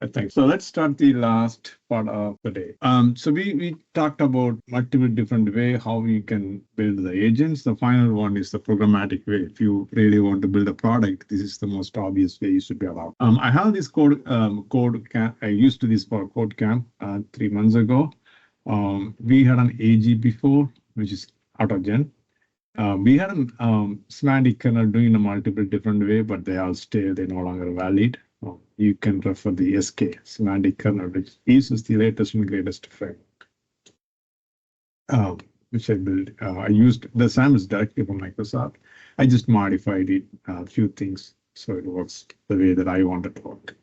I think. So let's start the last part of the day. So we talked about multiple different ways how we can build the agents. The final one is the programmatic way. If you really want to build a product, this is the most obvious way you should be allowed. I have this code camp. I used this for code camp 3 months ago. We had an AG before, which is AutoGen. We had a semantic kernel doing a multiple different way, but they all stay. They're no longer valid. You can refer the SK semantic kernel, which uses the latest and greatest framework, which I built. I used the samples directly from Microsoft. I just modified it a few things so it works the way that I want it to work.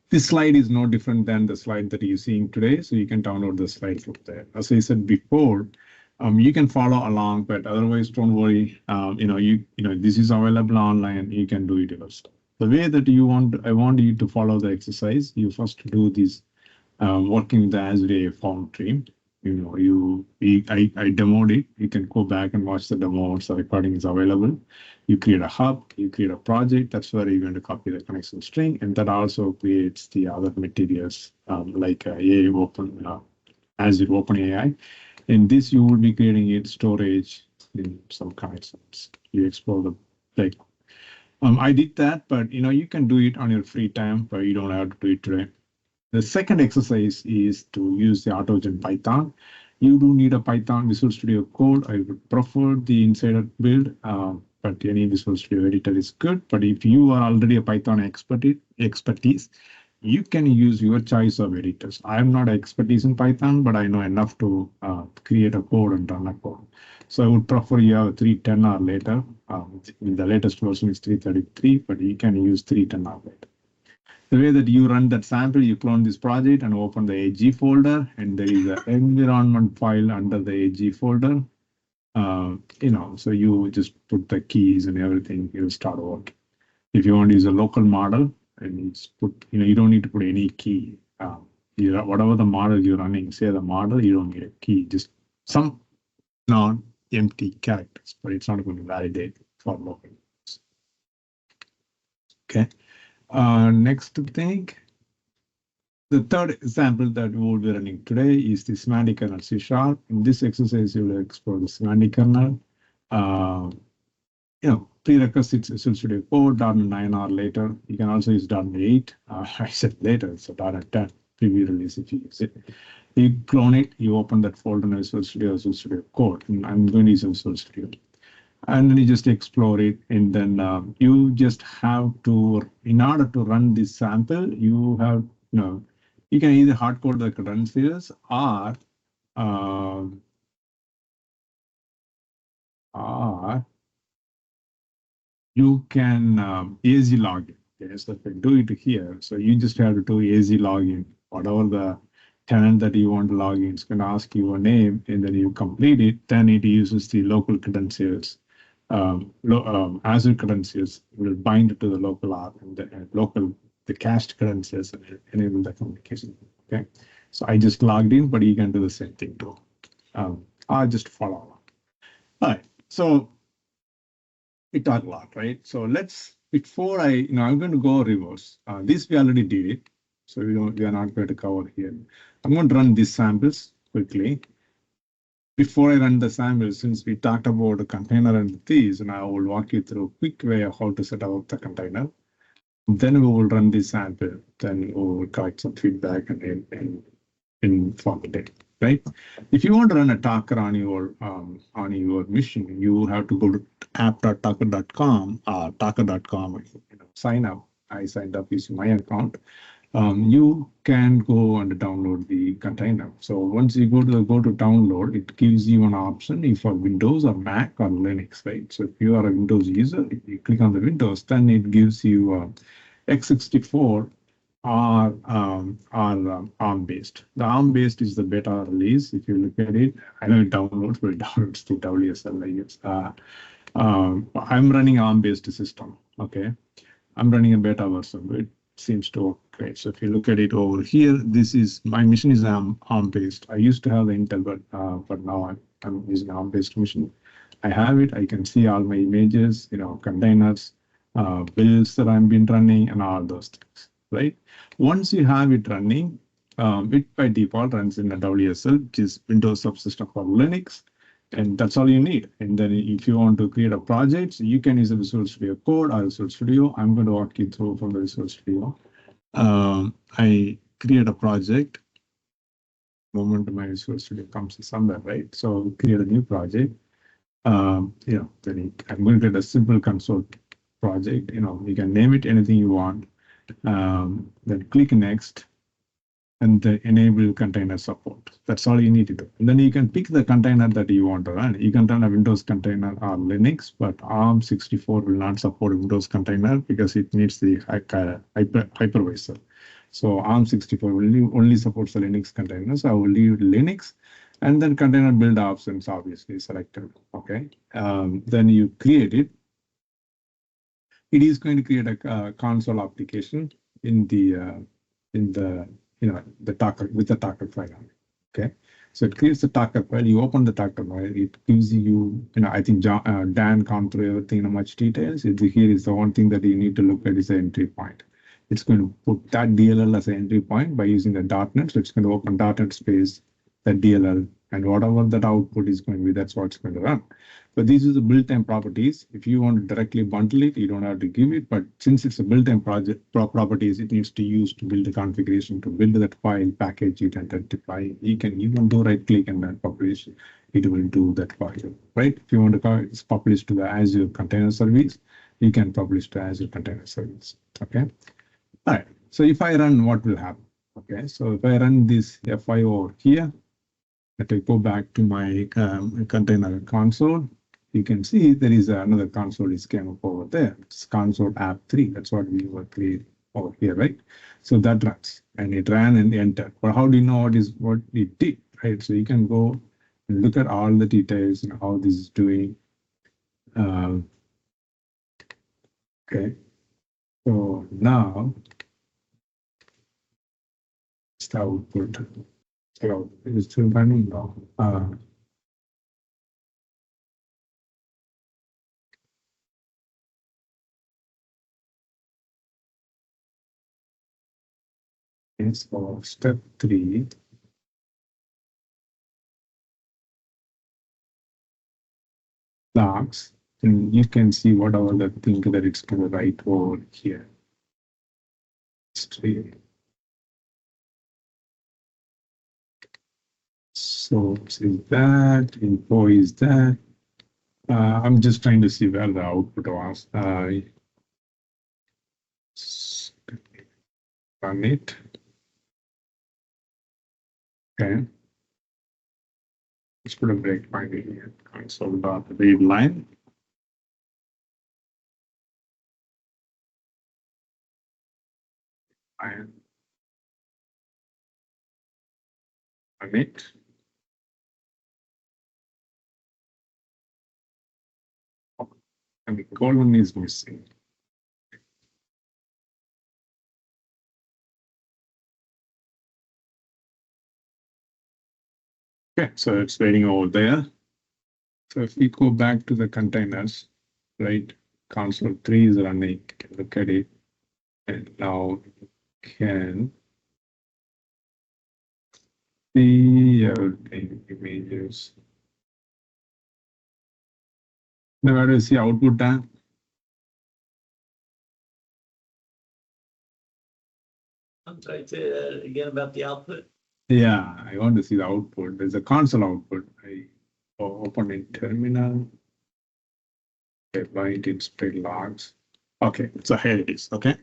This slide is no different than the slide that you're seeing today, so you can download the slide from there. As I said before, you can follow along, but otherwise, don't worry. This is available online. You can do it yourself. The way that I want you to follow the exercise. You first do this working with the Azure Foundry. I demoed it. You can go back and watch the demo once the recording is available. You create a hub, you create a project. That's where you're going to copy the connection string, and that also creates the other materials like Azure OpenAI. In this, you will be creating it storage in some connections. You explore the I did that, but you can do it on your free time, but you don't have to do it today. The second exercise is to use the AutoGen Python. You do need a Python Visual Studio code. I would prefer the insider build, but any Visual Studio editor is good. But if you are already a Python expertise, you can use your choice of editors. I'm not expertise in Python, but I know enough to create a code and run a code. So I would prefer you have 3.10 or later. The latest version is 3.33, but you can use 3.10 or later. The way that you run that sample, you clone this project and open the AG folder, and there is an environment file under the AG folder. So you just put the keys and everything, you'll start working. If you want to use a local model, and it's put, you don't need to put any key. Whatever the model you're running, say the model, you don't need a key, just some non-empty characters, but it's not going to validate for local. Okay. Next thing, the third example that we will be running today is the semantic kernel Csharp. In this exercise, you will explore the semantic kernel. Prerequisites Visual Studio Code, .NET 9 or later. You can also use .NET 8. I said later, so .NET 10 preview release if you use it. You clone it, you open that folder in Visual Studio Code. And I'm going to use Visual Studio. And then you just explore it, and then you just have to, in order to run this sample, you have, you can either hard code the credentials or you can AZ login. Okay, so if I do it here, so you just have to do AZ login. Whatever the tenant that you want to log in, it's going to ask you a name, and then you complete it. Then it uses the local credentials. Azure credentials will bind to the local app and the cached credentials and enable the communication. Okay, so I just logged in, but you can do the same thing too. I'll just follow along. All right, so we talked a lot, right? So before I'm going to go reverse. This we already did it, so we are not going to cover here. I'm going to run these samples quickly. Before I run the samples, since we talked about the container and these, and I will walk you through a quick way of how to set up the container. Then we will run this sample. Then we will collect some feedback and inform the data. Right? If you want to run a Docker on your machine, you have to go to app.docker.com or docker.com. Sign up. I signed up using my account. You can go and download the container. So once you go to download, it gives you an option if for Windows or Mac or Linux, right? So if you are a Windows user, if you click on the Windows, then it gives you x64 or ARM-based. The ARM-based is the beta release. If you look at it, I know it downloads, but it downloads to WSL, I guess. I'm running ARM-based system. Okay, I'm running a beta version, but it seems to work great. So if you look at it over here, this is my machine is ARM-based. I used to have the Intel, but now I'm using ARM-based machine. I have it. I can see all my images, containers, builds that I've been running, and all those things. right? Once you have it running, it by default runs in a WSL, which is Windows subsystem for Linux. And that's all you need. And then if you want to create a project, so you can use a Visual Studio Code or Visual Studio. I'm going to walk you through from the Visual Studio. I create a project. Moment my Visual Studio comes somewhere, right? So create a new project. Then I'm going to create a simple console project. You can name it anything you want. Then click next. And the enable container support. That's all you need to do. And then you can pick the container that you want to run. You can run a Windows container or Linux, but ARM64 will not support Windows container because it needs the hypervisor. So ARM64 only supports the Linux containers. I will leave Linux, and then container build options obviously selected. Okay. Then you create it. It is going to create a console application in the Docker with the Docker file on it. Okay, so it creates the Docker file. You open the Docker file. It gives you, I think Dan gone through everything in much details. Here is the one thing that you need to look at is the entry point. It's going to put that DLL as an entry point by using the .NET. So it's going to open .NET space, the DLL, and whatever that output is going to be, that's what it's going to run. But these are the built-in properties. If you want to directly bundle it, you don't have to give it. But since it's a built-in properties, it needs to use to build the configuration, to build that file, package it, and then deploy. You can even do right-click and then publish. It will do that for you, right? If you want to publish to the Azure Container Service, you can publish to Azure Container Service. Okay. All right. So if I run, what will happen? Okay. So if I run this F5 over here, if I go back to my container console, you can see there is another console is came up over there. It's console app 3. That's what we were creating over here, right? So that runs and it ran and entered. But how do you know what it did, right? So you can go and look at all the details and how this is doing. Okay. So now it's the output. So it's still running now. It's for step 3. Logs, and you can see whatever the thing that it's going to write over here. So is that, info is that. I'm just trying to see where the output was. Run it. Okay. Let's put a breakpoint in here. Console.read line. And run it. And the colon is missing. Okay, so it's waiting over there. So if we go back to the containers, right? Console 3 is running. You can look at it. And now you can see everything, images. Now where do you see output tab? I'm sorry, say that again about the output. Yeah, I want to see the output. There's a console output. I open in terminal. Okay, bind in spread logs. Okay, so here it is. Okay,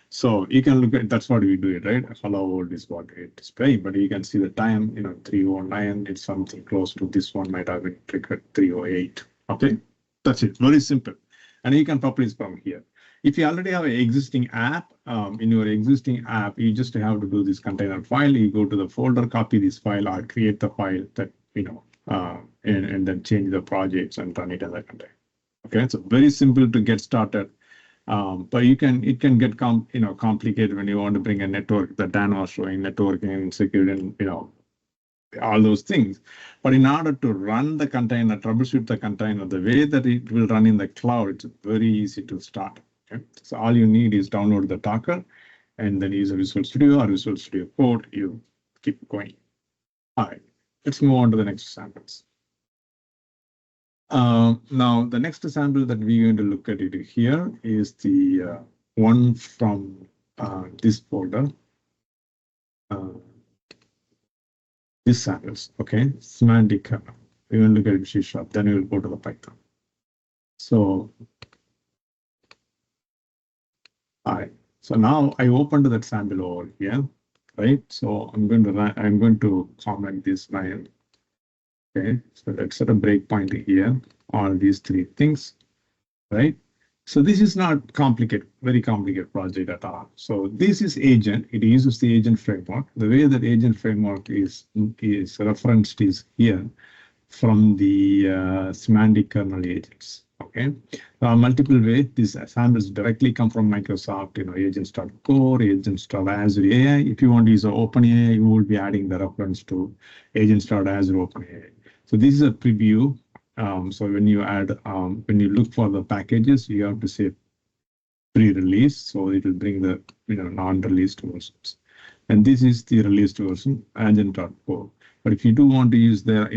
so you can look at, that's what we do it, right? Hello world is what it display, but you can see the time, 309. It's something close to this one might have been triggered 308. Okay, that's it. Very simple, and you can publish from here. If you already have an existing app, in your existing app, you just have to do this container file. You go to the folder, copy this file, or create the file that, and then change the projects and run it as a container. Okay, so very simple to get started. But it can get complicated when you want to bring a network that Dan was showing, networking, security, and all those things. But in order to run the container, troubleshoot the container, the way that it will run in the cloud, it's very easy to start. Okay? So all you need is download the Docker and then use a Visual Studio or Visual Studio Code, you keep going. All right, let's move on to the next samples. Now, the next sample that we're going to look at it here is the one from this folder. This samples, okay, semantic kernel. We will look at Csharp, then we will go to the Python. So, all right. So now I opened that sample over here, right? So I'm going to comment this line. Okay, so let's set a breakpoint here. All these three things, right? So this is not complicated, very complicated project at all. So this is agent. It uses the agent framework. The way that agent framework is referenced is here from the semantic kernel agents. Okay, multiple ways. These samples directly come from Microsoft, agents.core, agents.azure AI. If you want to use OpenAI, you will be adding the reference to agents.azure OpenAI. So this is a preview. So when you look for the packages, you have to say pre-release. So it will bring the non-released versions. And this is the released version, agent.core. But if you do want to use the,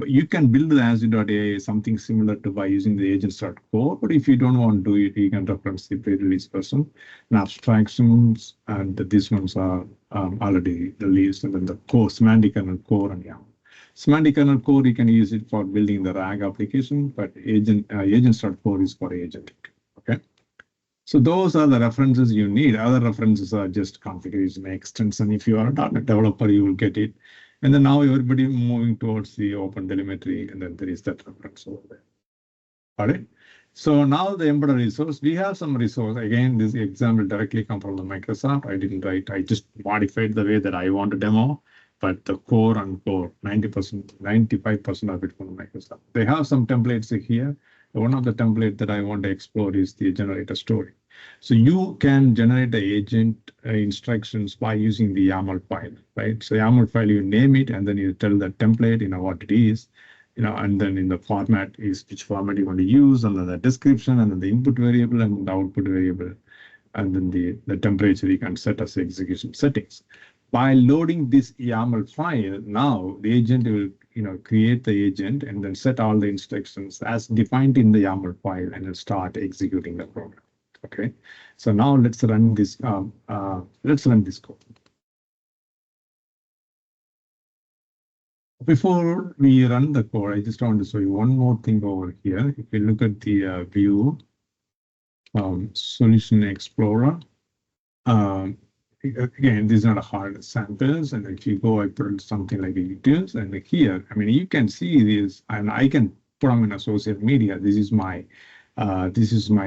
you can build the Azure.ai something similar to by using the agents.core. But if you don't want to do it, you can reference the pre-release version and abstractions. And these ones are already released. And then the core, semantic kernel core and YAML. Semantic kernel core, you can use it for building the RAG application, but agents.core is for agentic. Okay. So those are the references you need. Other references are just configuration extension. If you are a .NET developer, you will get it. And then now everybody moving towards the open telemetry, and then there is that reference over there. All right. So now the embedded resource, we have some resource. Again, this example directly come from the Microsoft. I didn't write, I just modified the way that I want to demo. But the core and core, 90%, 95% of it from Microsoft. They have some templates here. One of the templates that I want to explore is the generate a story. So you can generate the agent instructions by using the YAML file, right? So YAML file, you name it, and then you tell the template, what it is, and then in the format is which format you want to use, and then the description, and then the input variable and the output variable, and then the temperature you can set as execution settings. By loading this YAML file, now the agent will create the agent and then set all the instructions as defined in the YAML file and then start executing the program. Okay, so now let's run this. Let's run this code. Before we run the code, I just want to show you one more thing over here. If you look at the view solution explorer. Again, these are not hard samples, and if you go, I put something like videos, and here, you can see this, and I can put them in a social media. This is my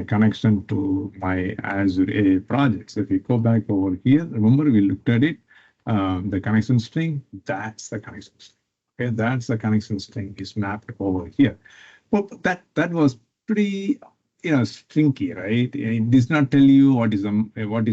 connection to my Azure AI project. So if you go back over here, remember we looked at it, the connection string. That's the connection string. Okay, that's the connection string is mapped over here. Well, that was pretty. Stringy, right? It does not tell you what is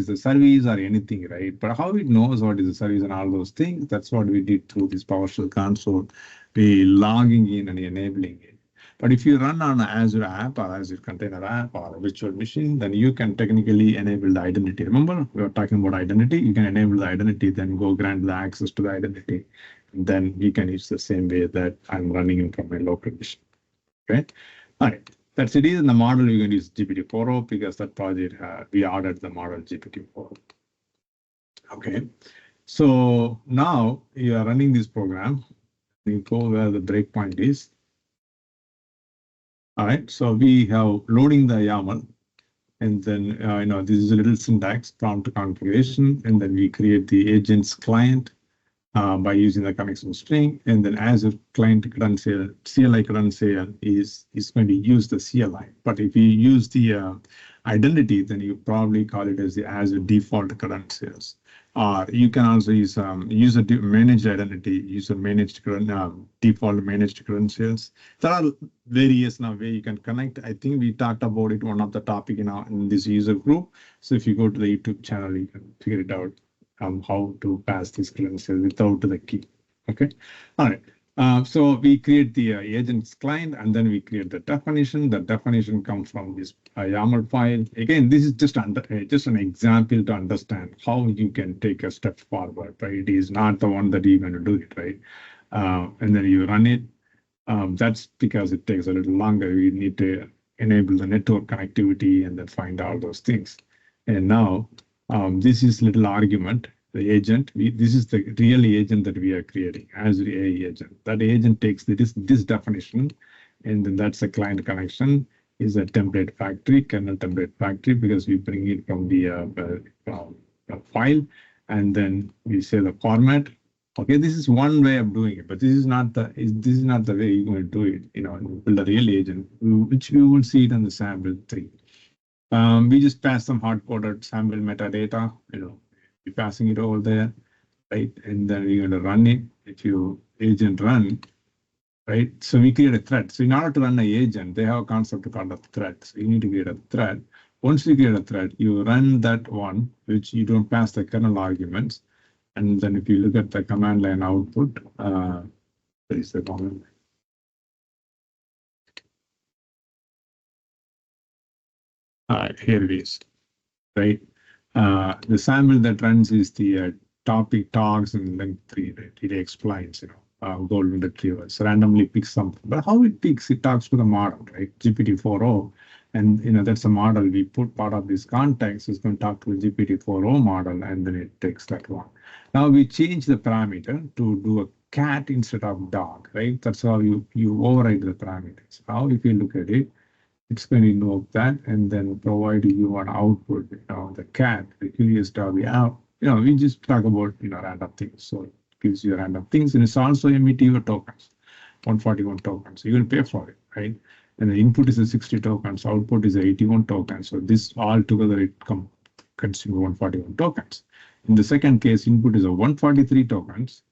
the service or anything, right? But how it knows what is the service and all those things, that's what we did through this PowerShell console. We logging in and enabling it. But if you run on an Azure app or Azure Container app or a virtual machine, then you can technically enable the identity. Remember, we were talking about identity. You can enable the identity, then go grant the access to the identity. And then you can use the same way that I'm running it from my local machine. Okay. All right. That's it. In the model, we're going to use GPT-4o because that project, we ordered the model GPT-4o. Okay. So now you are running this program. You go where the breakpoint is. All right. So we have loading the YAML. And then, this is a little syntax prompt configuration. And then we create the agents client by using the connection string, and then Azure client credential, CLI credential is going to use the CLI. But if you use the identity, then you probably call it as the Azure default credentials. Or you can also use user managed identity, user managed default managed credentials. There are various now way you can connect. I think we talked about it one of the topic in this user group. So if you go to the YouTube channel, you can figure it out. How to pass this credential without the key. Okay. All right. So we create the agents client, and then we create the definition. The definition comes from this a YAML file. Again, this is just an example to understand how you can take a step forward, right? It is not the one that you're going to do it, right? And then you run it. That's because it takes a little longer. You need to enable the network connectivity and then find all those things. And now this is little argument, the agent. This is the real agent that we are creating, Azure AI agent. That agent takes this definition, and then that's a client connection, is a template factory, kernel template factory, because we bring it from the file, and then we say the format. Okay, this is one way of doing it, but this is not the way you're going to do it. You know, build a real agent, which we will see it in the sample thing. We just pass some hard-coded sample metadata. You know, we're passing it over there, right? And then we're going to run it. If you agent run, right? So we create a thread. So in order to run an agent, they have a concept called a thread. So you need to create a thread. Once you create a thread, you run that one, which you don't pass the kernel arguments. And then if you look at the command line output, there is the command line. All right, here it is, right? The sample that runs is the topic talks and length 3, right? It explains, you know, golden retrievers, randomly picks something. But how it picks, it talks to the model, right? GPT-4o. And, you know, that's a model. We put part of this context is going to talk to the GPT-4o model, and then it takes that one. Now we change the parameter to do a cat instead of dog, right? That's how you override the parameters. Now, if you look at it, it's going to invoke that and then provide you an output, you know, the cat, the curious dog. Yeah, you know, we just talk about, you know, random things. So it gives you random things, and it's also emit your tokens, 141 tokens. So you will pay for it, right? And the input is a 60 tokens, output is a 81 tokens. So this all together, it consumes 141 tokens. In the second case, input is a 143 tokens,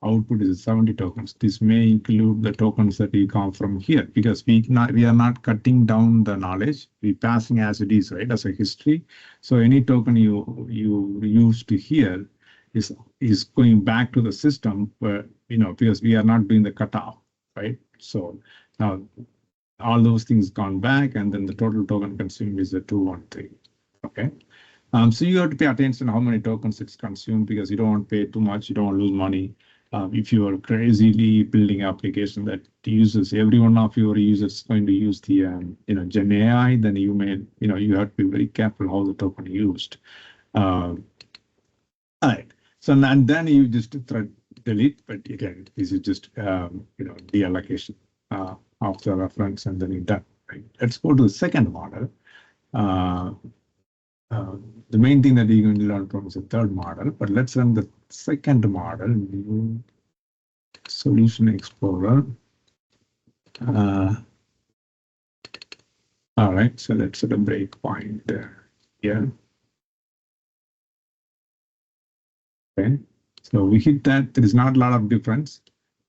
output is 70 tokens. This may include the tokens that we come from here, because we are not cutting down the knowledge. We're passing as it is, right, as a history. So any token you use to here is going back to the system, where, you know, because we are not doing the cutoff, right? So now all those things gone back, and then the total token consumed is a 213. Okay. So you have to pay attention to how many tokens it's consumed, because you don't want to pay too much. You don't want to lose money. If you are crazily building application that uses, every one of your users going to use the you know, Gen AI, then you may, you know, you have to be very careful how the token used. All right. So and then you just thread delete, but again, this is just you know, deallocation of the reference, and then you're done. Right? Let's go to the second model. The main thing that you're going to learn from is the third model, but let's run the second model, new Solution Explorer. All right, so let's set a breakpoint here. Okay, so we hit that. There is not a lot of difference.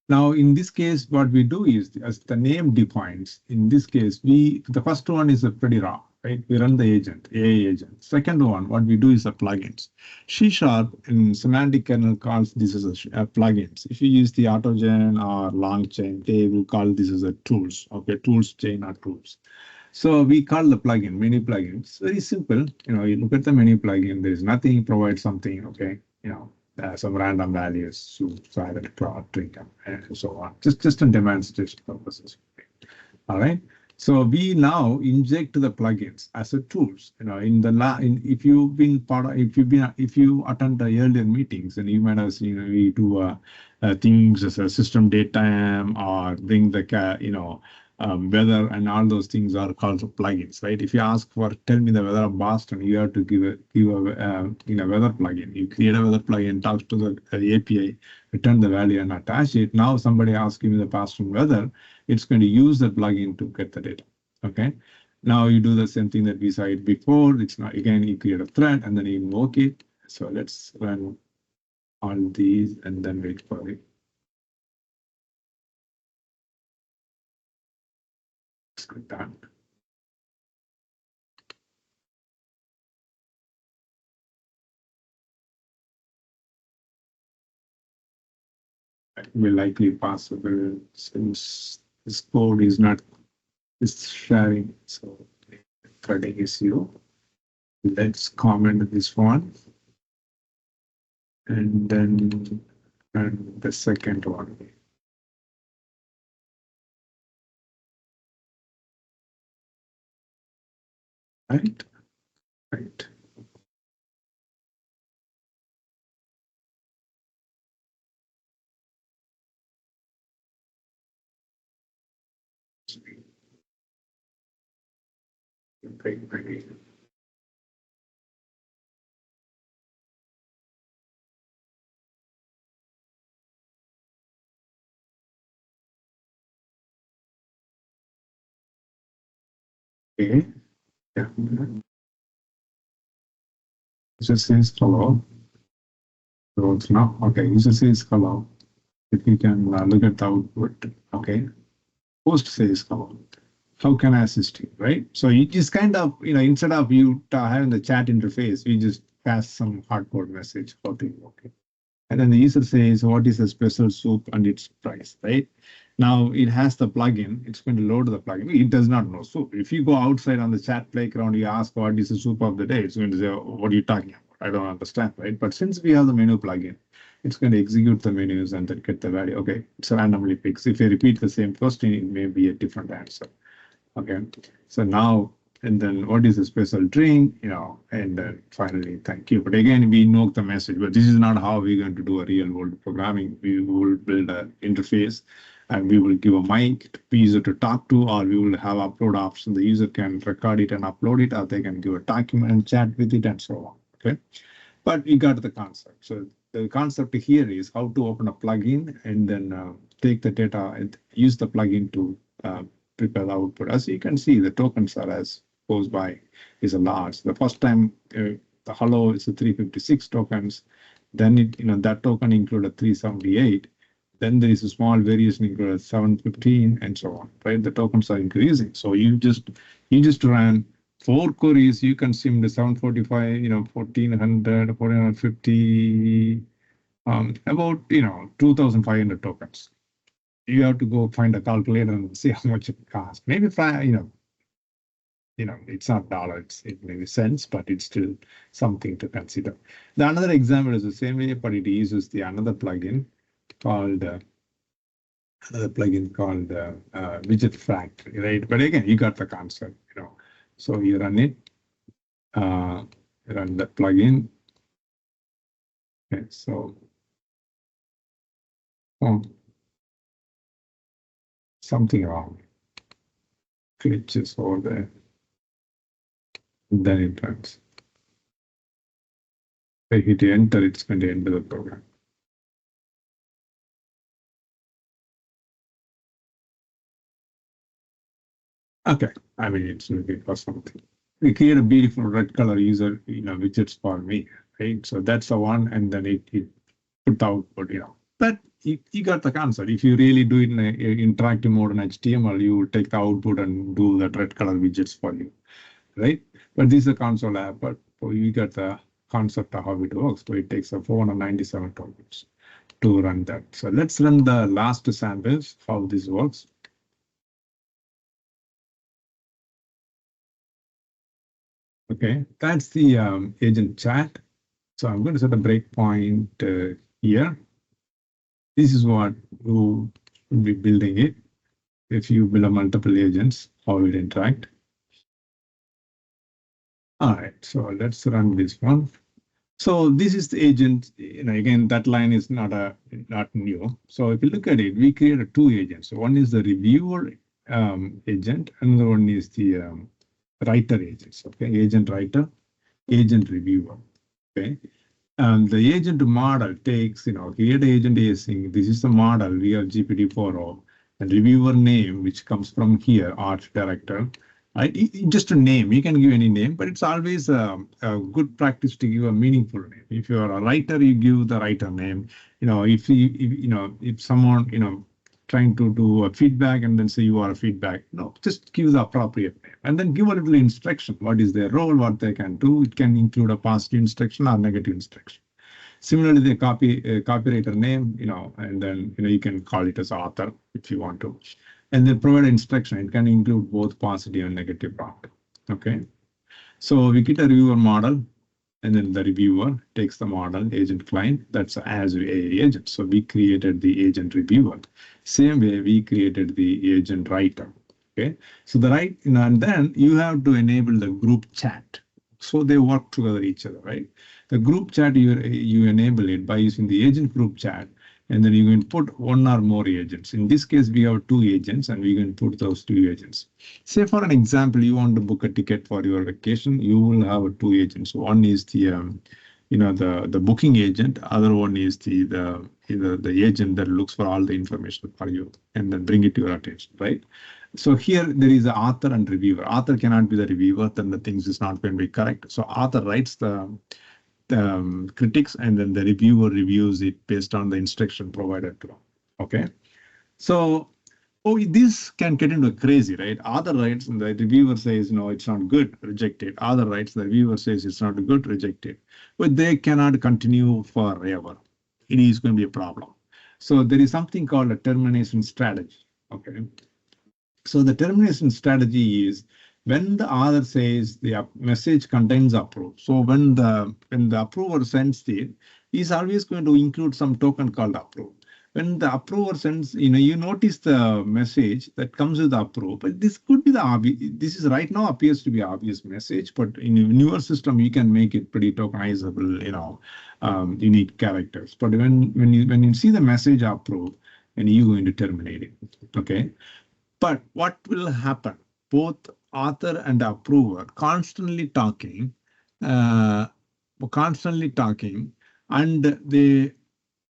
Now, in this case, what we do is, as the name defines, in this case, the first one is a pretty raw, right? We run the agent, AI agent. Second one, what we do is the plugins. Csharp in semantic kernel calls this as a plugins. If you use the AutoGen or long chain, they will call this as a tools. Okay, tools chain or tools. So we call the plugin many plugins. Very simple. You know, you look at the many plugin. There is nothing. Provide something. Okay, you know. Some random values, silent, cloud, income, and so on. Just on demonstration purposes. All right. So we now inject the plugins as a tools. You know, if you've been part of, if you attend the earlier meetings, and you might have seen, we do things as a system daytime, or bring the you know, weather, and all those things are called plugins, right? If you ask for, tell me the weather of Boston, you have to give a you know, weather plugin. You create a weather plugin, talk to the API, return the value, and attach it. Now somebody asks me the Boston weather, it's going to use the plugin to get the data. Okay. Now you do the same thing that we said before. It's not, again, you create a thread and then you invoke it. So let's run all these and then wait for it. Done. It will likely possible since this code is not sharing. So threading issue. Let's comment this one. And then the second one. Right? Right. Okay. Yeah. User says hello. So it's now okay. User says hello. If you can look at the output, okay. Host says hello. How can I assist you? Right. So you just kind of instead of you having the chat interface, we just pass some hardcode message for the okay. And then the user says, what is the special soup and its price, right? Now it has the plugin. It's going to load the plugin. It does not know. So if you go outside on the chat playground, you ask what is the soup of the day, it's going to say, what are you talking about? I don't understand, right? But since we have the menu plugin, it's going to execute the menus and then get the value. Okay, it's randomly picked. If you repeat the same question, it may be a different answer. Okay, so now, and then what is a special drink, and then finally, thank you. But again, we know the message, but this is not how we're going to do a real world programming. We will build an interface and we will give a mic to the user to talk to, or we will have upload option. The user can record it and upload it, or they can give a document and chat with it and so on. Okay, but we got the concept. So the concept here is how to open a plugin and then take the data and use the plugin to prepare the output. As you can see, the tokens are as goes by is a large. The first time the hello is a 356 tokens, then that token included 378. Then there is a small variation included 715 and so on. Right, the tokens are increasing. So you just ran 4 queries, you consumed 745, 1400, 1450, about 2,500 tokens. You have to go find a calculator and see how much it costs. Maybe it's not dollars, it may be cents, but it's still something to consider. The another example is the same way, but it uses the another plugin called widget factory, right? But again, you got the concept, So you run it, run the plugin. Okay, so something wrong. Glitches over there. Then it runs. If you hit enter, it's going to enter the program. Okay, I mean, it's looking for something. We create a beautiful red color user, widgets for me, right? So that's the one, and then it put the output, But you got the concept. If you really do it in an interactive mode in HTML, you will take the output and do the red color widgets for you, right? But this is a console app, but you got the concept of how it works. So it takes a 497 tokens to run that. So let's run the last samples, how this works. Okay, that's the agent chat. So I'm going to set a breakpoint here. This is what we'll be building it. If you build a multiple agents, how it interact. All right, so let's run this one. So this is the agent. Again, that line is not new. So if you look at it, we created 2 agents. So one is the reviewer agent, another one is the writer agents. Okay, agent writer, agent reviewer. Okay, and the agent model takes create agent async. This is the model we have GPT-4o, and reviewer name which comes from here art director. Right, just a name. You can give any name, but it's always a good practice to give a meaningful name. If you are a writer, you give the writer name. If someone trying to do a feedback and then say you are a feedback, just give the appropriate name and then give a little instruction. What is their role? What they can do? It can include a positive instruction or negative instruction. Similarly, the copywriter name, and then you can call it as author if you want to. And then provide instruction. It can include both positive and negative prompt. Okay. So we get a reviewer model, and then the reviewer takes the model agent client. That's Azure AI agent. So we created the agent reviewer. Same way we created the agent writer. Okay. So and then you have to enable the group chat. So they work together each other, right? The group chat, you enable it by using the agent group chat, and then you can put one or more agents. In this case, we have 2 agents, and we can put those 2 agents. Say for an example, you want to book a ticket for your vacation, you will have 2 agents. One is the the booking agent, other one is the agent that looks for all the information for you and then bring it to your attention, right? So here there is the author and reviewer. Author cannot be the reviewer, then the things is not going to be correct. So author writes the critics, and then the reviewer reviews it based on the instruction provided to them. Okay. So this can get into crazy, right? Author writes and the reviewer says, no, it's not good, reject it. Author writes, the reviewer says it's not good, reject it. But they cannot continue forever. It is going to be a problem. So there is something called a termination strategy. Okay. So the termination strategy is when the author says the message contains approve. So when the approver sends it, he's always going to include some token called approve. When the approver sends, you notice the message that comes with the approve, but this could be the obvious. This is right now appears to be obvious message, but in a newer system, you can make it pretty tokenizable, unique characters. But when you see the message approve, and you're going to terminate it, okay? But what will happen? Both author and approver constantly talking, and they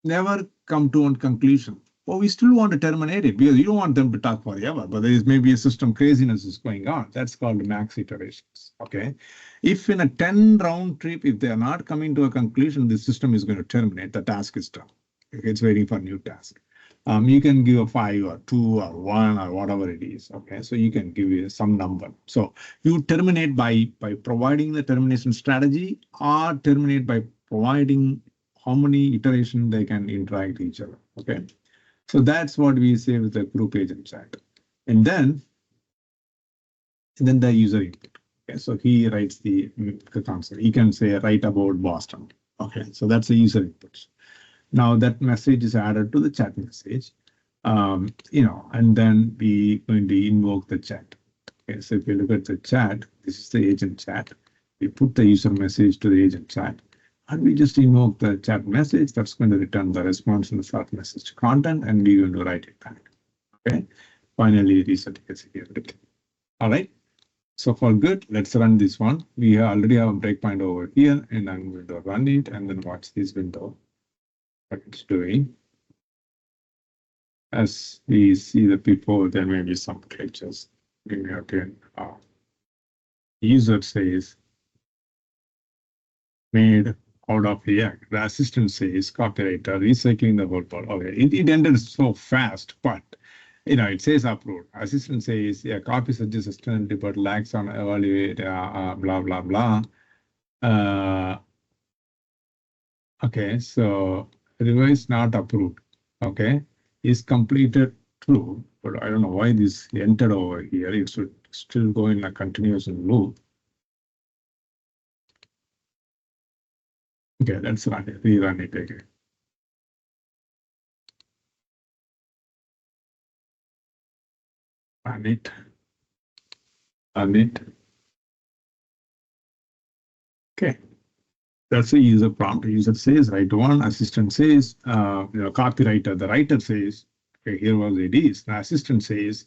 never come to one conclusion. Oh, we still want to terminate it because you don't want them to talk forever, but there is maybe a system craziness is going on. That's called max iterations. Okay. If in a 10 round trip, if they are not coming to a conclusion, the system is going to terminate. The task is done. Okay, it's waiting for a new task. You can give a 5 or 2 or 1 or whatever it is. Okay, so you can give some number. So you terminate by providing the termination strategy, or terminate by providing how many iterations they can interact with each other. Okay, so that's what we say with the group agent chat. And then the user input. Okay, so he writes the console. He can say write about Boston. Okay, so that's the user input. Now that message is added to the chat message, and then we going to invoke the chat. Okay, so if you look at the chat, this is the agent chat. We put the user message to the agent chat, and we just invoke the chat message. That's going to return the response in the chat message content, and we're going to write it back. Okay, finally reset everything. All right. So for good, let's run this one. We already have a breakpoint over here, and I'm going to run it and then watch this window. What it's doing. As we see the before, there may be some glitches. We have to user says made out of the egg. The assistant says copywriter recycling the whole part. Okay, it ended so fast, but it says approved. Assistant says, yeah, copy suggests externality but lacks on evaluate, blah blah blah. Okay, so revise not approved. Okay, is completed true, but I don't know why this entered over here. It should still go in a continuous loop. Okay, let's run it, rerun it again. Run it. Run it. Okay. That's the user prompt. The user says write one, assistant says, copywriter, the writer says, okay, here was it is. The assistant says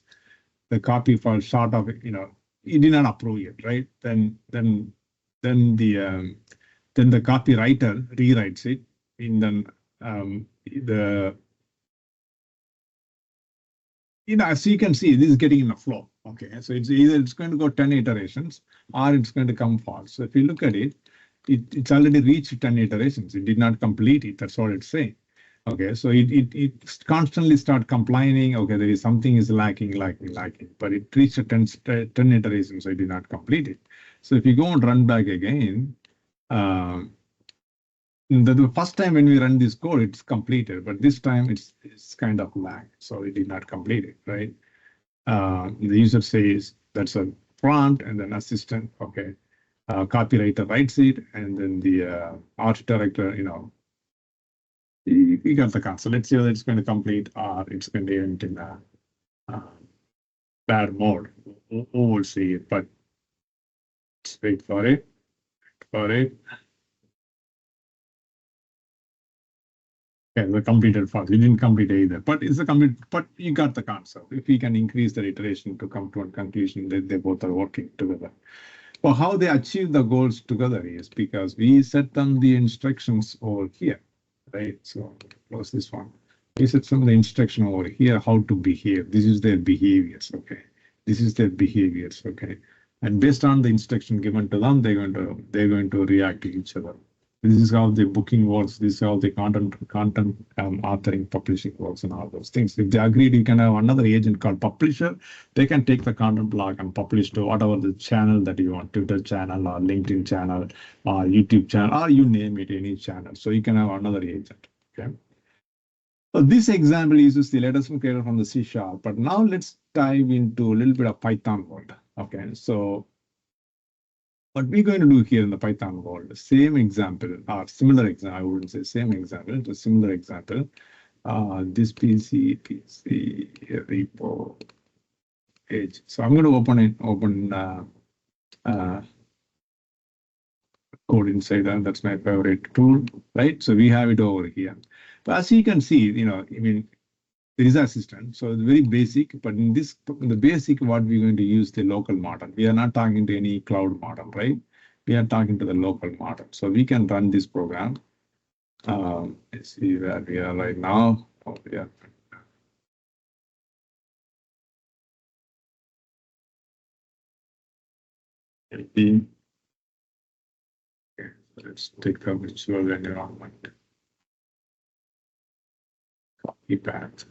the copy falls short of, he did not approve it, right? Then the copywriter rewrites it, and then as you can see, this is getting in a flow. Okay, so it's either it's going to go 10 iterations or it's going to come false. So if you look at it, it's already reached 10 iterations. It did not complete it. That's what it's saying. Okay, so it constantly start complaining. Okay, there is something is lacking, but it reached 10 iterations, so it did not complete it. So if you go and run back again, the first time when we run this code, it's completed, but this time it's kind of lag, so it did not complete it, right? The user says that's a prompt, and then assistant, okay. Copywriter writes it, and then the art director, you got the concept. Let's see whether it's going to complete or it's going to end in a bad mode. We'll see it, but let's wait for it. Okay, the completed fast. We didn't complete either, but it's a complete. But you got the concept. If we can increase the iteration to come to a conclusion that they both are working together. Well, how they achieve the goals together is because we set them the instructions over here, right? So close this one. We set some of the instruction over here, how to behave. This is their behaviors, okay? This is their behaviors, okay? And based on the instruction given to them, they're going to react to each other. This is how the booking works. This is how the content authoring, publishing works, and all those things. If they agreed, you can have another agent called publisher. They can take the content block and publish to whatever the channel that you want, Twitter channel or LinkedIn channel or YouTube channel, or you name it, any channel. So you can have another agent, okay? So this example uses the latest creator from the Csharp, but now let's dive into a little bit of Python world, okay? So what we're going to do here in the Python world, the same example or similar example, I wouldn't say same example, it's a similar example. This PC repo page. So I'm going to open code inside that. That's my favorite tool, right? So we have it over here. But as you can see, there is assistant, so it's very basic, but in the basic, what we're going to use the local model. We are not talking to any cloud model, right? We are talking to the local model. So we can run this program. Let's see where we are right now. Oh, yeah. Okay, so let's take the virtual environment. Copy path.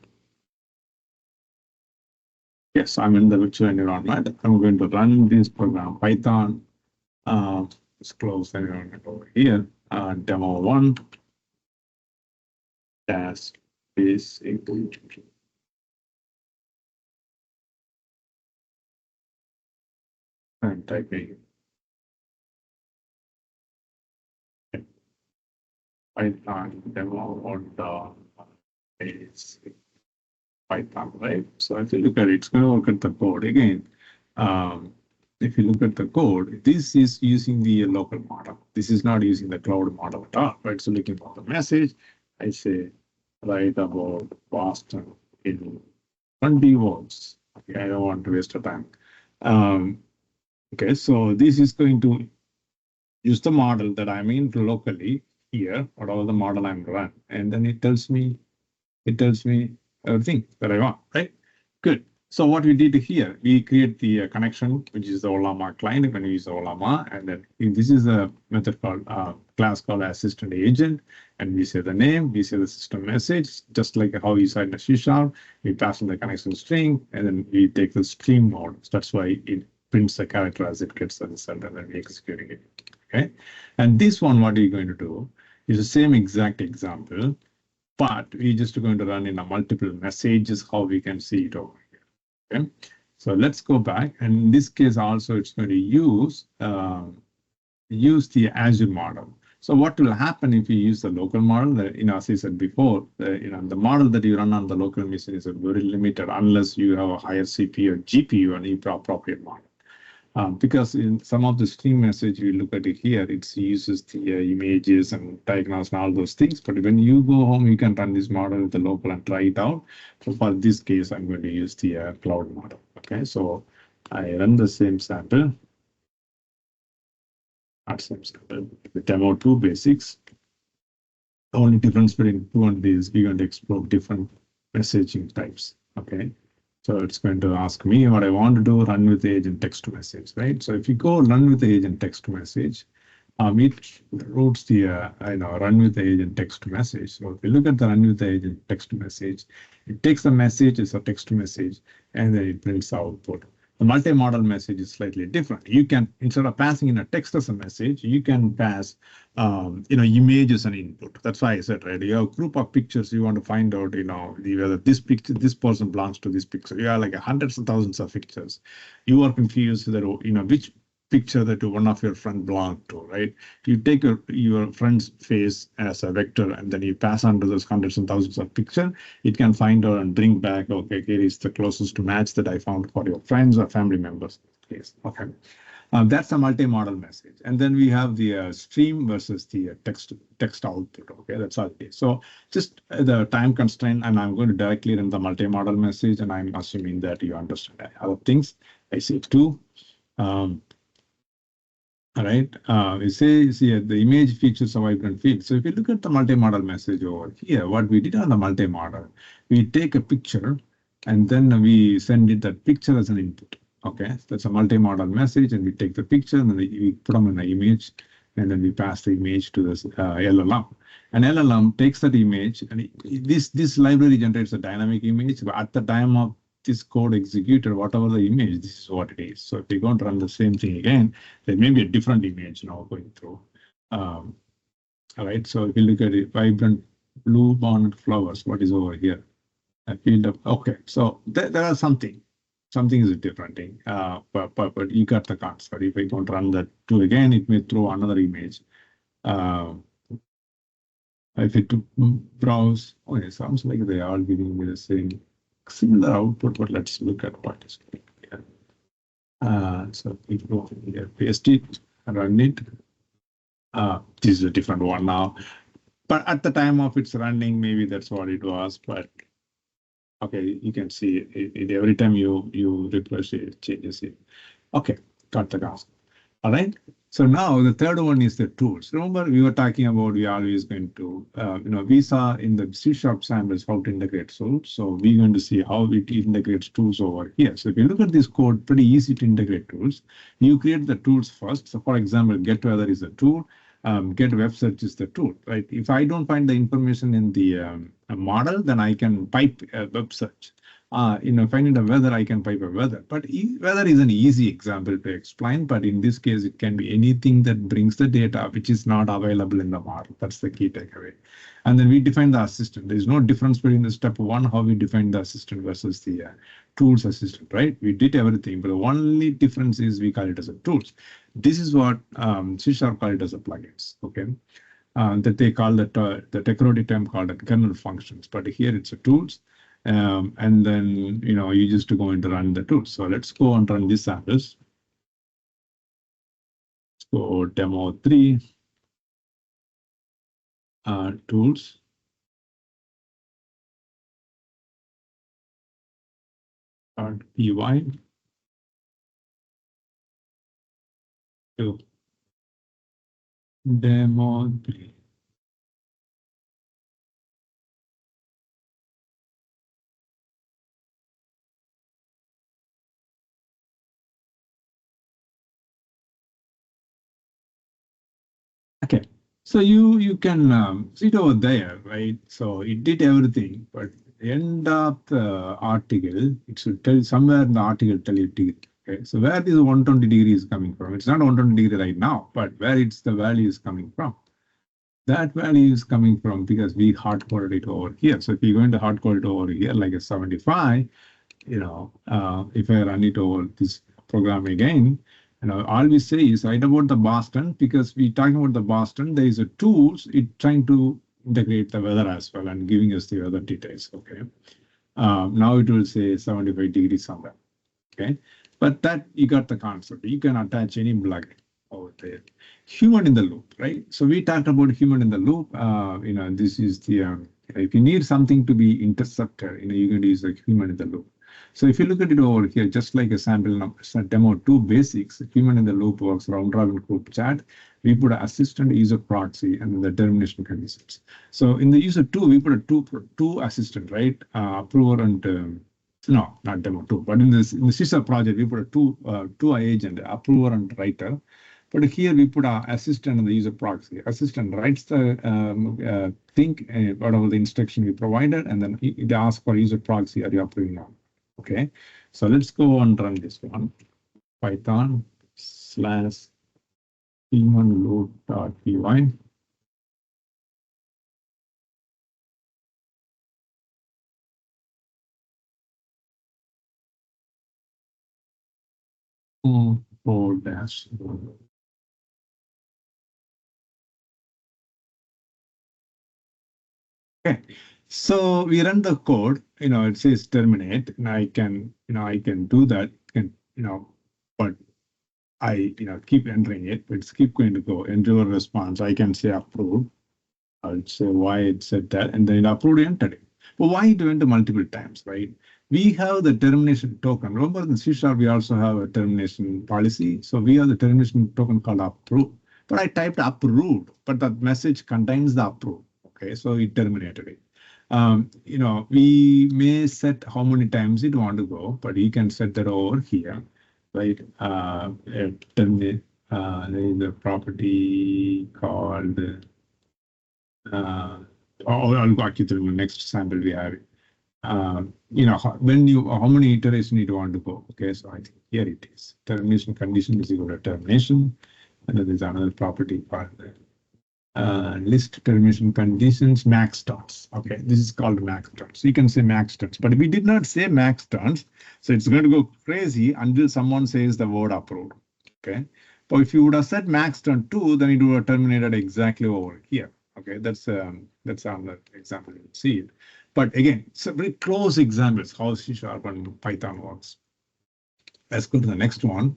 Yes, I'm in the virtual environment. I'm going to run this program, Python. Let's close the environment over here. Demo 1 dash basic. And typing Python demo 1 basic. Python, right? So if you look at it, it's going to work at the code again. If you look at the code, this is using the local model. This is not using the cloud model at all, right? So looking for the message, I say write about Boston in 20 words. Okay, I don't want to waste the time. Okay, so this is going to use the model that I'm in locally here, whatever the model I'm run, and then it tells me everything that I want, right? Good. So what we did here, we create the connection, which is the Ollama client. When we use the Ollama, and then this is a method called class called assistant agent, and we say the name, we say the system message, just like how we saw in the Csharp. We pass in the connection string, and then we take the stream mode. So that's why it prints the character as it gets the result, and then we executing it. Okay, and this one, what we're going to do is the same exact example, but we're just going to run in a multiple messages, how we can see it over here. Okay, so let's go back, and in this case also it's going to use the Azure model. So what will happen if you use the local model? As I said before, the model that you run on the local machine is very limited unless you have a higher CPU or GPU and appropriate model. Because in some of the stream message, we look at it here, it uses the images and diagrams and all those things. But when you go home, you can run this model with the local and try it out. So for this case, I'm going to use the cloud model. Okay, so I run the same sample. Not same sample, the demo 2 basics. The only difference between 2 and these, we're going to explore different messaging types. Okay. So it's going to ask me what I want to do, run with the agent text to message, right? So if you go run with the agent text to message, it routes the run with the agent text to message. So if you look at the run with the agent text to message, it takes the message as a text to message, and then it prints the output. The multi-modal message is slightly different. You can, instead of passing in a text as a message, you can pass, image as an input. That's why I said, right, you have a group of pictures, you want to find out, whether this picture, this person belongs to this picture. You have like hundreds of thousands of pictures. You are confused that, which picture that one of your friend belong to, right? You take your friend's face as a vector and then you pass on to those hundreds and thousands of pictures. It can find out and bring back, okay, here is the closest to match that I found for your friends or family members. Yes, okay. That's a multi-modal message. And then we have the stream versus the text output. Okay, that's all it is. So just the time constraint, and I'm going to directly run the multi-modal message, and I'm assuming that you understand other things. I see two. All right, we say the image features a vibrant field. So if you look at the multi-modal message over here, what we did on the multi-modal, we take a picture and then we send it that picture as an input. Okay, so that's a multi-modal message, and we take the picture and then we put them in the image, and then we pass the image to this LLM. And LLM takes that image, and this library generates a dynamic image. But at the time of this code executed, whatever the image, this is what it is. So if you're going to run the same thing again, there may be a different image now going through. All right, so if you look at it, vibrant blue bonnet flowers, what is over here? A field of, okay, so there are something is different thing, but you got the concept. If I don't run that too again, it may throw another image. If it browse, okay, sounds like they are giving me the same similar output, but let's look at what is here. So if you go here, paste it, run it. This is a different one now, but at the time of its running, maybe that's what it was. But okay, you can see it every time you refresh it changes it. Okay, got the concept. All right. So now the third one is the tools. Remember, we were talking about we are always going to, we saw in the Csharp samples how to integrate tools. So we're going to see how it integrates tools over here. So if you look at this code, pretty easy to integrate tools. You create the tools first. So for example, get weather is a tool. Get web search is the tool, right? If I don't find the information in the model, then I can pipe a web search. If I need a weather, I can pipe a weather. But weather is an easy example to explain. But in this case, it can be anything that brings the data which is not available in the model. That's the key takeaway. And then we define the assistant. There's no difference between the step one, how we define the assistant versus the tools assistant, right? We did everything, but the only difference is we call it as a tools. This is what Csharp call it as a plugins, okay? That they call the technology term called a kernel functions, but here it's a tools. And then, you just go and run the tools. So let's go and run these samples. So demo 3, tools. .py. To demo 3. Okay, so you can see it over there, right? So it did everything, but end of the article, it should tell somewhere in the article tell you degree. Okay, so where this 120 degree is coming from? It's not 120 degree right now, but where it's the value is coming from. That value is coming from because we hard coded it over here. So if you're going to hard code it over here like a 75, if I run it over this program again, all we say is write about the Boston because we're talking about the Boston. There is a tools. It's trying to integrate the weather as well and giving us the weather details. Okay. Now it will say 75 degrees somewhere. Okay. But that you got the concept. You can attach any plug over there. Human in the loop, right? So we talked about human in the loop. This is the if you need something to be intercepted, you're going to use the human in the loop. So if you look at it over here, just like a sample demo 2 basics, human in the loop works round robin group chat. We put an assistant user proxy and the termination conditions. So in the user 2, we put a two assistant, right? Approver and no, not demo 2, but in the Csharp project, we put a two agent, approver and writer. But here we put our assistant and the user proxy. Assistant writes the thing, whatever the instruction we provided, and then it asks for user proxy, are you approving now? Okay, so let's go and run this one. Python/humanloop.py. Dash. Okay, so we run the code. It says terminate, and I can do that. But I keep entering it. It's keep going to go. Enter a response. I can say approve. I'll say why it said that, and then it approved and entered it. But why it went multiple times, right? We have the termination token. Remember in C# we also have a termination policy. So we have the termination token called approve. But I typed approved, but that message contains the approve. Okay, so it terminated it. We may set how many times it want to go, but you can set that over here, right? Terminate. There is a property called. I'll walk you through the next sample we have. How many iterations you want to go? Okay, so I think here it is. Termination condition is equal to termination, and then there's another property called list termination conditions max turns. Okay, this is called max turns. So you can say max turns, but we did not say max turns, so it's going to go crazy until someone says the word approved. Okay, but if you would have said max turn 2, then it would have terminated exactly over here. Okay, that's another example. You'll see it. But again, it's a very close examples how C# and Python works. Let's go to the next one.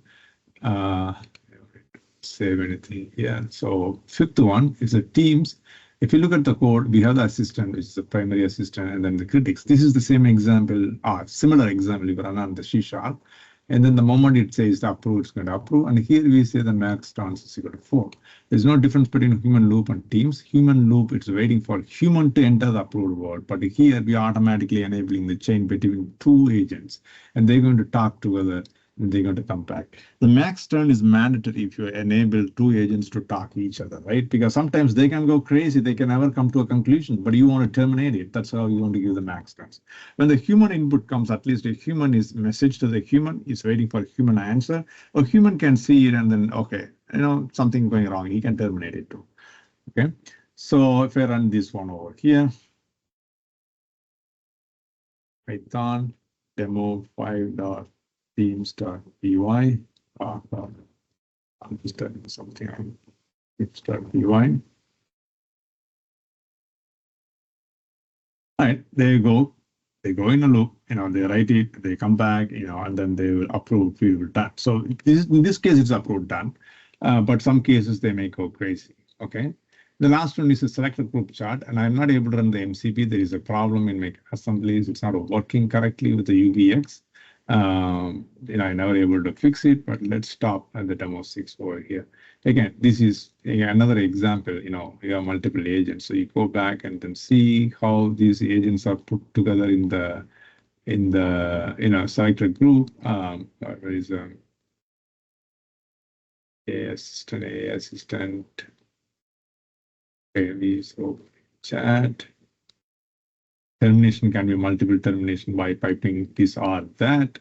Save anything here. So fifth one is the teams. If you look at the code, we have the assistant, which is the primary assistant, and then the critics. This is the same example, similar example you run on the C#. And then the moment it says the approve, it's going to approve. And here we say the max turns is equal to 4. There's no difference between human loop and teams. Human loop, it's waiting for human to enter the approved word. But here we are automatically enabling the chain between 2 agents. And they're going to talk together. And they're going to come back. The max turn is mandatory if you enable 2 agents to talk to each other, right? Because sometimes they can go crazy. They can never come to a conclusion, but you want to terminate it. That's how you want to give the max turns. When the human input comes, at least a human is message to the human is waiting for a human answer. A human can see it and then, okay, something going wrong. He can terminate it too. Okay. So if I run this one over here, Python demo 5.teams.py. I'm just doing something on teams.py. All right, there you go. They go in a loop, they write it, they come back, and then they will approve field done. So in this case, it's approved done, but some cases they may go crazy. Okay. The last one is a selected group chart, and I'm not able to run the MCP. There is a problem in my assemblies. It's not working correctly with the UVX. I'm never able to fix it, but let's stop at the demo 6 over here. Again, this is another example. You have multiple agents, so you go back and then see how these agents are put together in the selected group. There is a assistant. Okay, so chat. Termination can be multiple termination by piping this or that.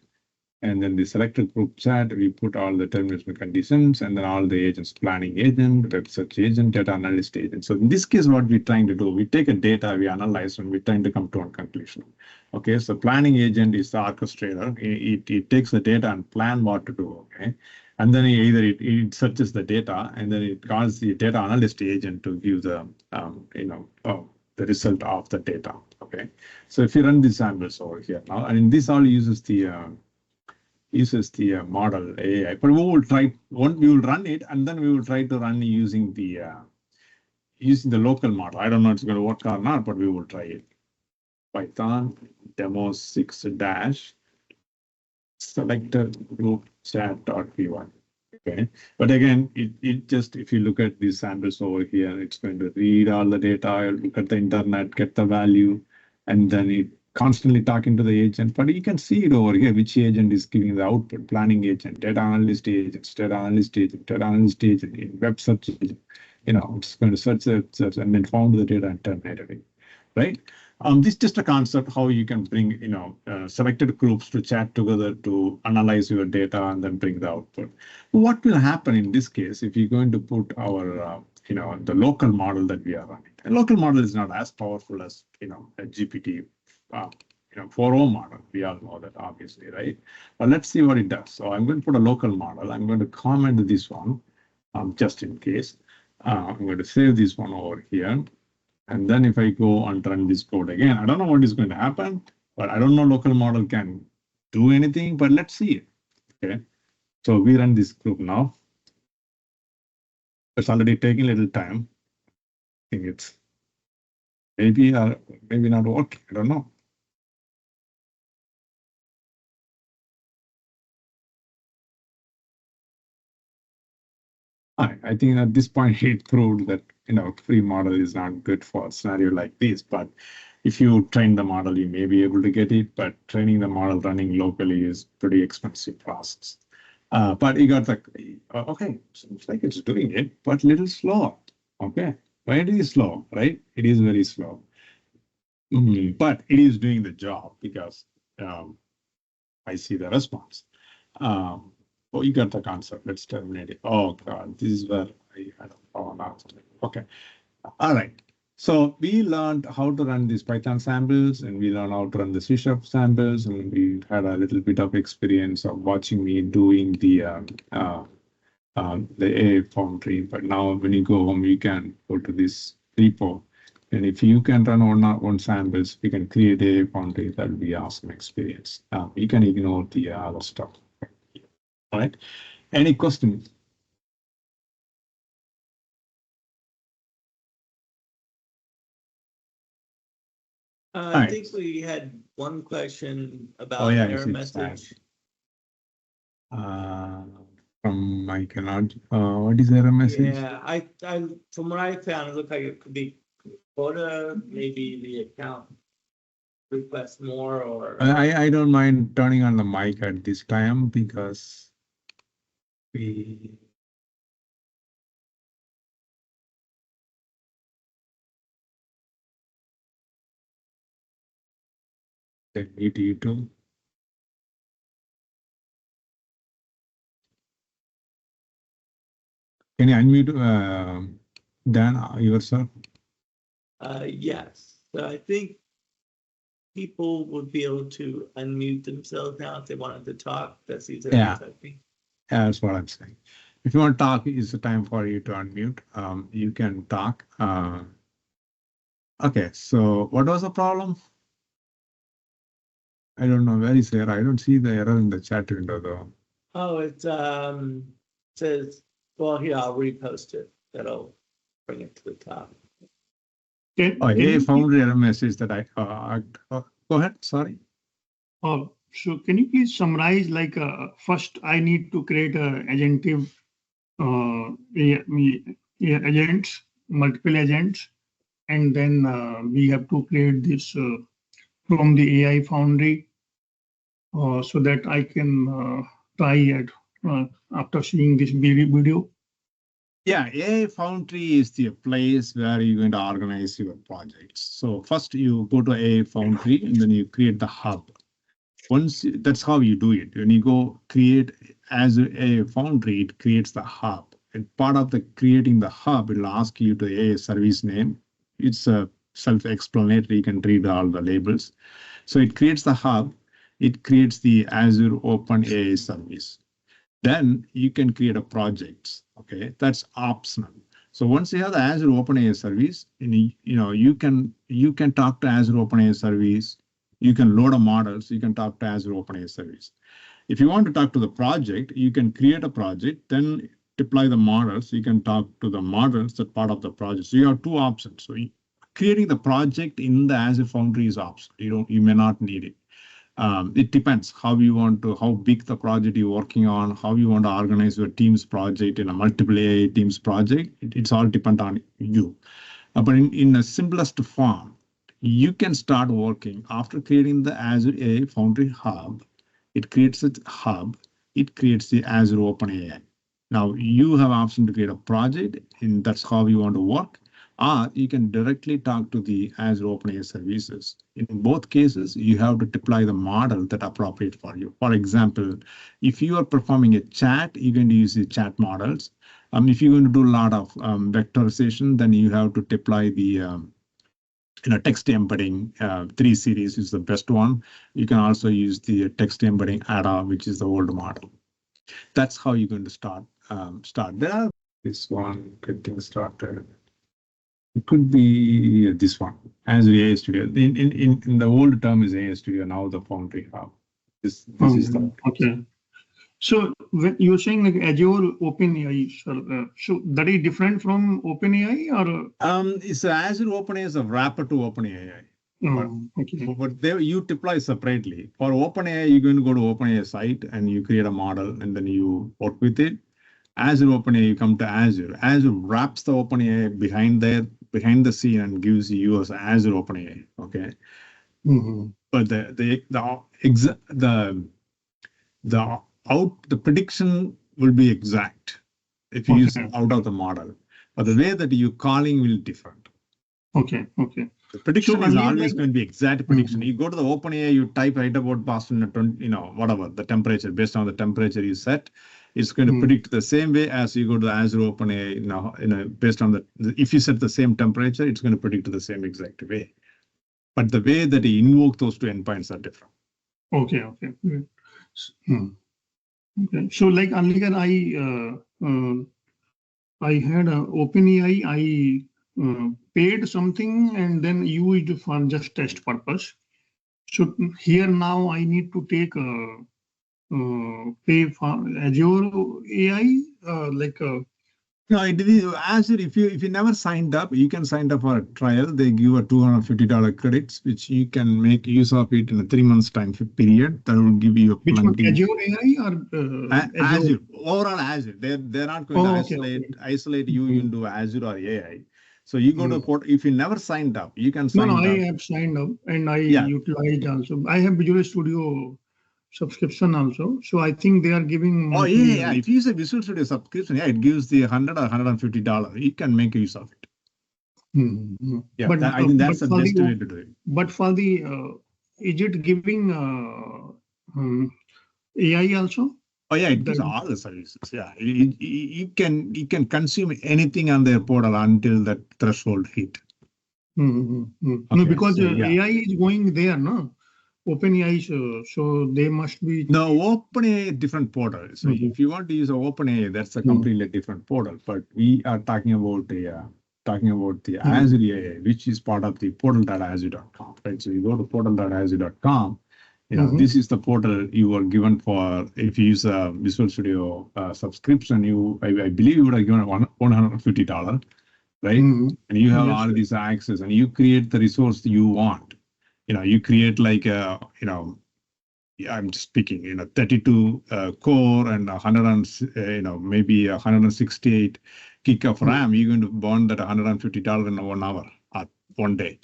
And then the selected group chat, we put all the termination conditions and then all the agents, planning agent, web search agent, data analyst agent. So in this case, what we're trying to do, we take a data, we analyze, and we're trying to come to a conclusion. Okay, so planning agent is the orchestrator. It takes the data and plan what to do, okay? And then either it searches the data and then it calls the data analyst agent to give the, the result of the data, okay? So if you run these samples over here now, and this all uses the model AI, but we will run it and then we will try to run using the local model. I don't know if it's going to work or not, but we will try it. Python demo 6 dash selected group chat.py. Okay, but again, it just, if you look at these samples over here, it's going to read all the data, look at the internet, get the value, and then it constantly talking to the agent. But you can see it over here, which agent is giving the output: planning agent, data analyst agent, data analyst agent, data analyst agent, web search agent. It's going to search and then found the data and terminated it, right? This is just a concept how you can bring, selected groups to chat together to analyze your data and then bring the output. What will happen in this case if you're going to put our, the local model that we are running? A local model is not as powerful as, a GPT, 4.0 model. We all know that, obviously, right? But let's see what it does. So I'm going to put a local model. I'm going to comment this one, just in case. I'm going to save this one over here. And then if I go and run this code again, I don't know what is going to happen, but I don't know local model can do anything, but let's see it. Okay. So we run this group now. It's already taking a little time. I think it's maybe not working. I don't know. I think at this point it proved that free model is not good for a scenario like this. But if you train the model, you may be able to get it. But training the model running locally is pretty expensive process. But you got the okay. Seems like it's doing it, but little slow. Okay, why it is slow, right? It is very slow, but it is doing the job because I see the response. Oh, you got the concept. Let's terminate it. Oh God, this is where I don't know now. Okay, all right. So we learned how to run these Python samples, and we learned how to run the Csharp samples, and we had a little bit of experience of watching me doing the AI Foundry. But now when you go home, you can go to this repo, and if you can run on samples, we can create AI Foundry. That will be awesome experience. You can ignore the other stuff. All right. Any questions? I think we had one question about error message. From Michael, what is error message? Yeah, I from what I found, it looked like it could be quota, maybe the account request more, or I don't mind turning on the mic at this time because we. Mute you too. Can you unmute Dan yourself? yes. So I think people would be able to unmute themselves now if they wanted to talk. That's easier. Yeah, that's what I'm saying. If you want to talk, it's the time for you to unmute. You can talk. Okay, so what was the problem? I don't know. Where is the error? I don't see the error in the chat window though. Oh, it says, well, here, I'll repost it. That'll bring it to the top. I found the error message that I go ahead. Sorry. So can you please summarize, like, first I need to create a agentive agents, multiple agents, and then we have to create this from the AI Foundry so that I can try it after seeing this video. Yeah, AI Foundry is the place where you're going to organize your projects. So first you go to AI Foundry and then you create the hub. That's how you do it. When you go create Azure AI Foundry, it creates the hub. And part of the creating the hub, it'll ask you to AI service name. It's self-explanatory. You can read all the labels. So it creates the hub. It creates the Azure Open AI service. Then you can create a project. Okay, that's optional. So once you have the Azure OpenAI service, you can talk to Azure OpenAI service. You can load a model, so you can talk to Azure OpenAI service. If you want to talk to the project, you can create a project, then deploy the models. You can talk to the models that part of the project. So you have two options. So creating the project in the Azure Foundry is optional. You may not need it. It depends how big the project you're working on, how you want to organize your team's project in a multiple AI teams project. It's all depend on you. But in the simplest form, you can start working after creating the Azure AI Foundry Hub. It creates a hub. It creates the Azure OpenAI. Now you have option to create a project, and that's how you want to work. or you can directly talk to the Azure OpenAI services. In both cases, you have to deploy the model that appropriate for you. For example, if you are performing a chat, you're going to use the chat models. If you're going to do a lot of vectorization, then you have to deploy the text embedding 3 series is the best one. You can also use the text embedding ADA, which is the old model. That's how you're going to start. There are this one getting started. It could be this one, Azure AI Studio. In the old term is AI Studio, now the Foundry Hub. This is the okay. So when you're saying like Azure OpenAI, so that is different from OpenAI or? It's Azure OpenAI is a wrapper to OpenAI. Okay. But you deploy separately. For OpenAI, you're going to go to OpenAI site and you create a model and then you work with it. Azure OpenAI, you come to Azure. Azure wraps the OpenAI behind the scene and gives you as Azure OpenAI. Okay. But the prediction will be exact if you use out of the model, but the way that you calling will be different. Okay. The prediction is always going to be exact prediction. You go to the OpenAI, you type right about Boston, whatever the temperature, based on the temperature you set, it's going to predict the same way as you go to the Azure OpenAI. Based on if you set the same temperature, it's going to predict the same exact way. But the way that you invoke those two endpoints are different. Okay. Okay. So like earlier, I had OpenAI. I paid something and then used for just test purpose. So here now I need to take pay for Azure AI No, Azure. If you never signed up, you can sign up for a trial. They give a $250 credits, which you can make use of it in a 3 months time period. That will give you a which one, Azure AI or Azure? Overall Azure. They're not going to isolate you into Azure or AI. So you go to port. If you never signed up, you can sign up. No, I have signed up and I utilized also. I have Visual Studio subscription also. So I think they are giving. Oh, yeah. If you use a Visual Studio subscription, it gives the $100 or $150. You can make use of it. Yeah, but I think that's the best way to do it. But for the, is it giving AI also? Oh, yeah, it gives all the services. Yeah, you can consume anything on their portal until that threshold hit. No, because AI is going there, no? OpenAI, so they must be. No, OpenAI different portal. So if you want to use OpenAI, that's a completely different portal. But we are talking about the Azure AI, which is part of the portal.azure.com. Right. So you go to portal.azure.com. This is the portal you were given for if you use a Visual Studio subscription. I believe you would have given $150, right? And you have all these access, and you create the resource you want. You create like I'm just picking, 32 core and 100 maybe 168 gig of RAM. You're going to burn that $150 in 1 hour or 1 day,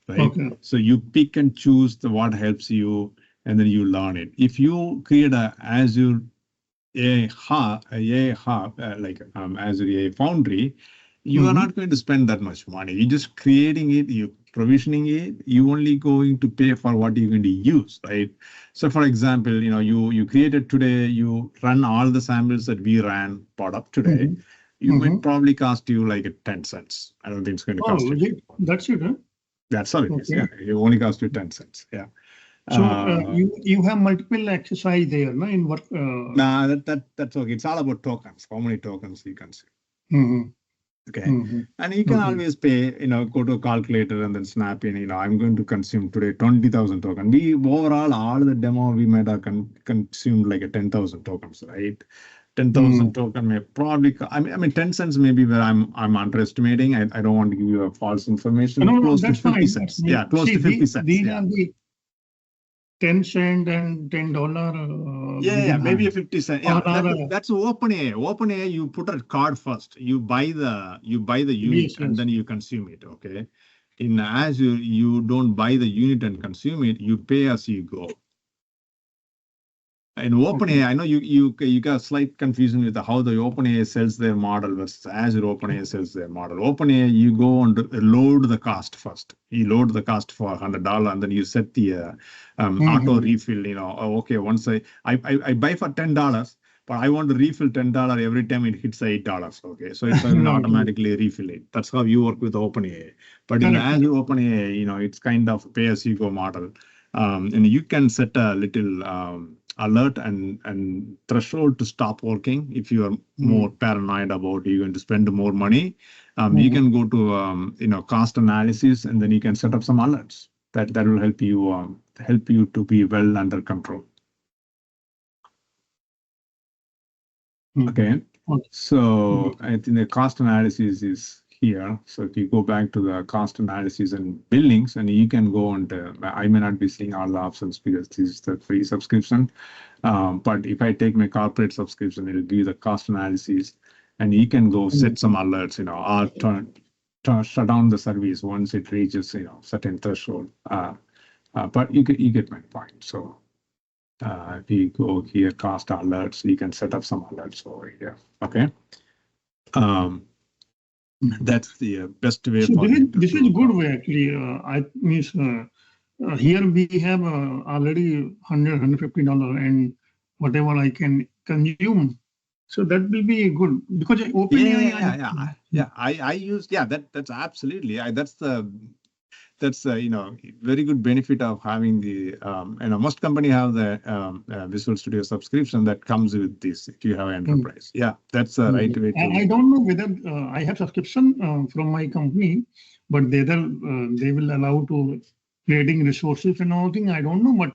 right? Okay. So you pick and choose what helps you, and then you learn it. If you create a Azure AI hub, like Azure AI Foundry, you are not going to spend that much money. You're just creating it, you provisioning it. You only going to pay for what you're going to use, right? So, for example, you created today. You run all the samples that we ran part of today. You might probably cost you like 10 cents. I don't think it's going to cost you. That's it, huh? That's all it is. Yeah, it only cost you 10 cents. Yeah. So you have multiple exercise there, no? In what? Nah, that's okay. It's all about tokens. How many tokens you consume. Okay. And you can always pay, go to a calculator and then snap in, I'm going to consume today 20,000 tokens. Overall, all the demo, we might have consumed like 10,000 tokens, right? 10,000 token may probably, I mean, 10 cents maybe where I'm underestimating. I don't want to give you a false information. No, close that's to 50 fine. cents. Yeah, close to 50 cents. These are the 10 cent and $10. Yeah, maybe 50 cents. Yeah, that's OpenAI. OpenAI, you put a card first. You buy the unit and then you consume it. Okay. In Azure, you don't buy the unit and consume it. You pay as you go. In OpenAI, I know you got slight confusion with how the OpenAI sells their model versus Azure OpenAI sells their model. OpenAI, you go and load the cost first. You load the cost for $100, and then you set the auto refill. Okay, once I buy for $10, but I want to refill $10 every time it hits $8. Okay, so it will automatically refill it. That's how you work with OpenAI. But in the Azure OpenAI, it's kind of pay-as-you-go model, and you can set a little alert and threshold to stop working. If you are more paranoid about you're going to spend more money, you can go to cost analysis, and then you can set up some alerts that will help you to be well under control. Okay, so I think the cost analysis is here. So if you go back to the cost analysis and billings, and you can go and I may not be seeing all the options because this is the free subscription. But if I take my corporate subscription, it'll give you the cost analysis, and you can go set some alerts, or shut down the service once it reaches, certain threshold. But you get my point. So if you go here, cost alerts, you can set up some alerts over here. Okay. That's the best way. So this is good way actually. I means here we have already $150 and whatever I can consume. So that will be good because OpenAI. I use that's absolutely that's very good benefit of having the most company have the Visual Studio subscription that comes with this if you have enterprise. Yeah, that's the right way to. I don't know whether I have subscription from my company, but they will allow to creating resources and all thing. I don't know, but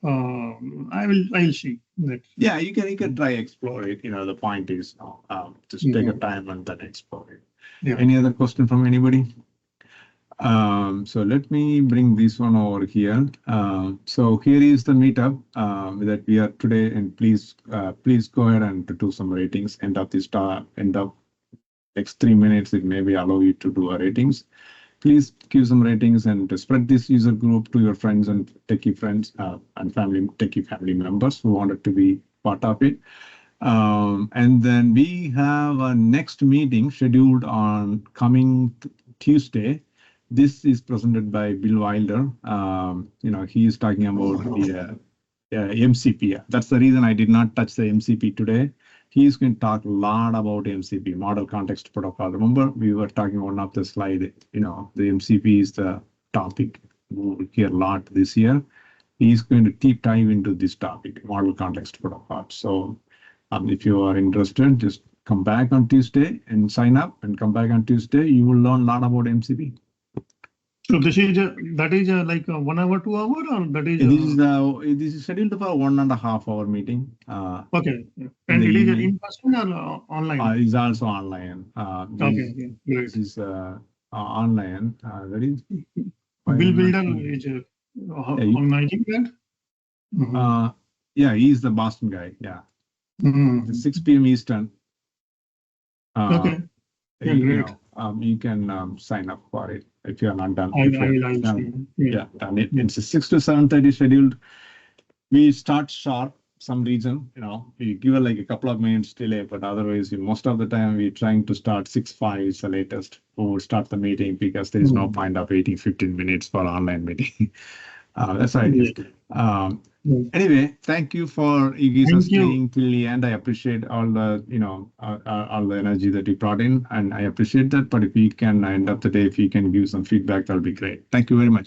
I'll see that. Yeah, you can try explore it. The point is just take a time and then explore it. Yeah. Any other question from anybody? So let me bring this one over here. So here is the meetup that we are today, and please go ahead and do some ratings. End of next 3 minutes, it maybe allow you to do ratings. Please give some ratings and spread this user group to your friends and techie friends and techie family members who wanted to be part of it. And then we have a next meeting scheduled on coming Tuesday. This is presented by Bill Wilder. He is talking about the MCP. That's the reason I did not touch the MCP today. He is going to talk a lot about MCP, Model Context Protocol. Remember, we were talking on one of the slide, the MCP is the topic we will hear a lot this year. He is going to deep dive into this topic, Model Context Protocol. So if you are interested, just come back on Tuesday and sign up and come back on Tuesday. You will learn a lot about MCP. So this is like a 1 hour, 2 hour, or that is? This is scheduled for a 1.5 hour meeting. Okay, and it is in person or online? It's also online. Okay, great. This is online. That is. Bill Wilder is organizing that. Yeah, he's the Boston guy. Yeah, 6 p.m. Eastern. Okay. Great. You can sign up for it if you are not done. Done it. It's a 6 to 7:30 scheduled. We start sharp. Some reason, we give it like a couple of minutes delay, but otherwise, most of the time we're trying to start 6:05 is the latest. We'll start the meeting because there is no point of waiting 15 minutes for online meeting. That's right. Anyway, thank you for you guys staying till the end. I appreciate all the all the energy that you brought in, and I appreciate that. But if we can end of the day, if you can give some feedback, that'll be great. Thank you very much.